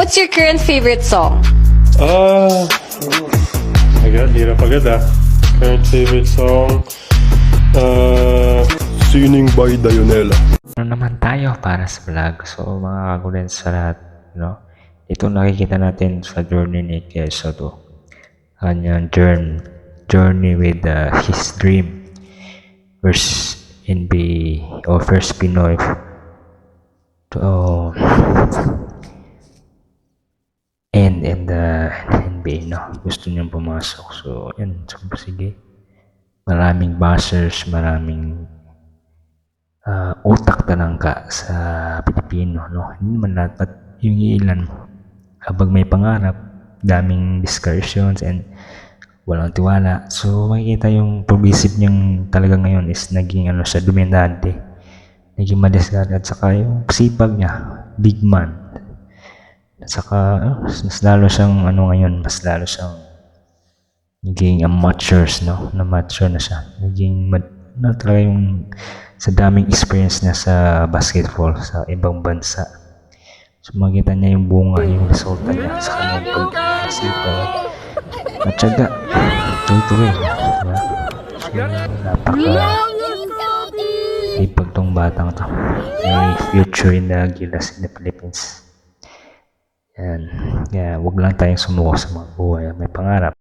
What's your current favorite song? Hirap agad Current favorite song, Sining by Dionela. Ano naman tayo para sa vlog. So mga kagulen sa lahat, ito nakikita natin sa journey ni Quezon to. Kanyang journey with his dream. First NBA or first Pinoy to end in the NBA, gusto niyang pumasok. So yan, so, sige, maraming bashers, maraming utak talangka sa Pilipino, hindi naman lahat, but yung ilan kapag may pangarap, daming discussions and walang tiwala. So makikita yung progressive niyang talaga ngayon is naging siya, dominante, naging madiskarte, at saka yung sipag niya, big man, at saka mas lalo siyang ngayon, mas lalo siyang naging mature na siya, naging talaga yung sa daming experience niya sa basketball sa ibang bansa. So makita niya yung bunga, yung resulta niya sa kanyang pagsipag at syaga, tuloy. So napaka-ipag tong batang to, may future in the Gilas in the Philippines. Yan, kaya wag lang tayong sumuko sa mga buhay, may pangarap.